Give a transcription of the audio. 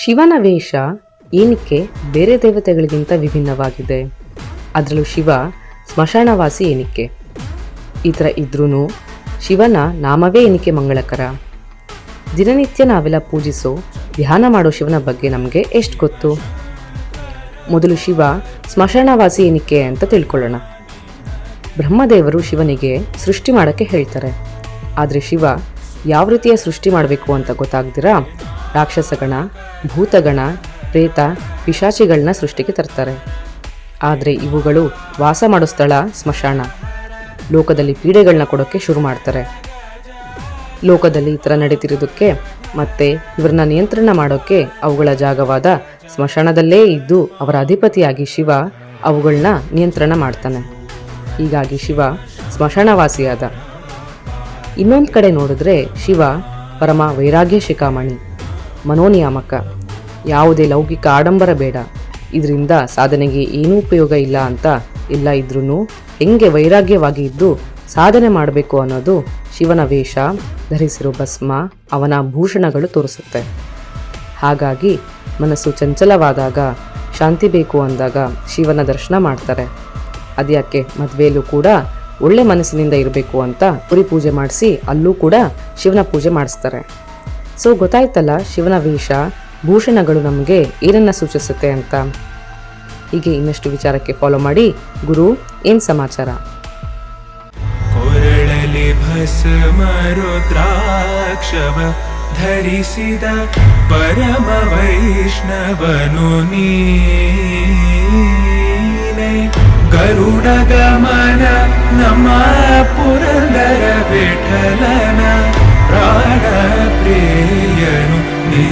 ಶಿವನ ವೇಷ ಏನಕ್ಕೆ ಬೇರೆ ದೇವತೆಗಳಿಗಿಂತ ವಿಭಿನ್ನವಾಗಿದೆ? ಅದರಲ್ಲೂ ಶಿವ ಸ್ಮಶಾನವಾಸಿ ಏನಕ್ಕೆ? ಈ ಥರ ಇದ್ರೂ ಶಿವನ ನಾಮವೇ ಏನಕ್ಕೆ ಮಂಗಳಕರ? ದಿನನಿತ್ಯ ನಾವೆಲ್ಲ ಪೂಜಿಸೋ ಧ್ಯಾನ ಮಾಡೋ ಶಿವನ ಬಗ್ಗೆ ನಮಗೆ ಎಷ್ಟು ಗೊತ್ತು? ಮೊದಲು ಶಿವ ಸ್ಮಶಾನವಾಸಿ ಏನಕ್ಕೆ ಅಂತ ತಿಳ್ಕೊಳ್ಳೋಣ. ಬ್ರಹ್ಮದೇವರು ಶಿವನಿಗೆ ಸೃಷ್ಟಿ ಮಾಡೋಕ್ಕೆ ಹೇಳ್ತಾರೆ. ಆದರೆ ಶಿವ ಯಾವ ರೀತಿಯ ಸೃಷ್ಟಿ ಮಾಡಬೇಕು ಅಂತ ಗೊತ್ತಾಗ್ದಿರಾ ರಾಕ್ಷಸಗಣ, ಭೂತಗಣ, ಪ್ರೇತ, ಪಿಶಾಚಿಗಳನ್ನ ಸೃಷ್ಟಿಗೆ ತರ್ತಾರೆ. ಆದರೆ ಇವುಗಳು ವಾಸ ಮಾಡೋ ಸ್ಥಳ ಸ್ಮಶಾನ. ಲೋಕದಲ್ಲಿ ಪೀಡೆಗಳನ್ನ ಕೊಡೋಕ್ಕೆ ಶುರು ಮಾಡ್ತಾರೆ. ಲೋಕದಲ್ಲಿ ಈ ಥರ ನಡೀತಿರೋದಕ್ಕೆ ಮತ್ತೆ ಇವರನ್ನ ನಿಯಂತ್ರಣ ಮಾಡೋಕ್ಕೆ ಅವುಗಳ ಜಾಗವಾದ ಸ್ಮಶಾನದಲ್ಲೇ ಇದ್ದು ಅವರ ಅಧಿಪತಿಯಾಗಿ ಶಿವ ಅವುಗಳನ್ನ ನಿಯಂತ್ರಣ ಮಾಡ್ತಾನೆ. ಹೀಗಾಗಿ ಶಿವ ಸ್ಮಶಾನವಾಸಿಯಾದ. ಇನ್ನೊಂದು ಕಡೆ ನೋಡಿದ್ರೆ ಶಿವ ಪರಮ ವೈರಾಗ್ಯ ಶಿಖಾಮಣಿ, ಮನೋನಿಯಾಮಕ. ಯಾವುದೇ ಲೌಕಿಕ ಆಡಂಬರ ಬೇಡ, ಇದರಿಂದ ಸಾಧನೆಗೆ ಏನೂ ಉಪಯೋಗ ಇಲ್ಲ ಅಂತ ಇಲ್ಲ ಇದ್ರೂ ಹೆಂಗೆ ವೈರಾಗ್ಯವಾಗಿ ಇದ್ದು ಸಾಧನೆ ಮಾಡಬೇಕು ಅನ್ನೋದು ಶಿವನ ವೇಷ, ಧರಿಸಿರೋ ಭಸ್ಮ, ಅವನ ಭೂಷಣಗಳು ತೋರಿಸುತ್ತೆ. ಹಾಗಾಗಿ ಮನಸ್ಸು ಚಂಚಲವಾದಾಗ, ಶಾಂತಿ ಬೇಕು ಅಂದಾಗ ಶಿವನ ದರ್ಶನ ಮಾಡ್ತಾರೆ. ಅದ್ಯಾಕೆ ಮದುವೆಯಲ್ಲೂ ಕೂಡ ಒಳ್ಳೆ ಮನಸ್ಸಿನಿಂದ ಇರಬೇಕು ಅಂತ ಕುರಿ ಪೂಜೆ ಮಾಡಿಸಿ ಅಲ್ಲೂ ಕೂಡ ಶಿವನ ಪೂಜೆ ಮಾಡಿಸ್ತಾರೆ. ಸೊ ಗೊತ್ತಾಯ್ತಲ್ಲ ಶಿವನ ವೇಷ, ಭೂಷಣಗಳು ನಮಗೆ ಏನನ್ನ ಸೂಚಿಸುತ್ತೆ ಅಂತ. ಹೀಗೆ ಇನ್ನಷ್ಟು ವಿಚಾರಕ್ಕೆ ಫಾಲೋ ಮಾಡಿ. ಗುರು ಏನ್ ಸಮಾಚಾರ? ಕೊರಳಲಿ ಭಸ್ಮ ರುದ್ರಾಕ್ಷವ ಧರಿಸಿದ ಪರಮ ವೈಷ್ಣವನು ನೀನೆ. ಗರುಡ ಗಮನ ನಮ್ಮ ಪುರಂದರ ವಿಠಲನ ಪ್ರಾಣ ಪ್ರಿಯನು ನೀ.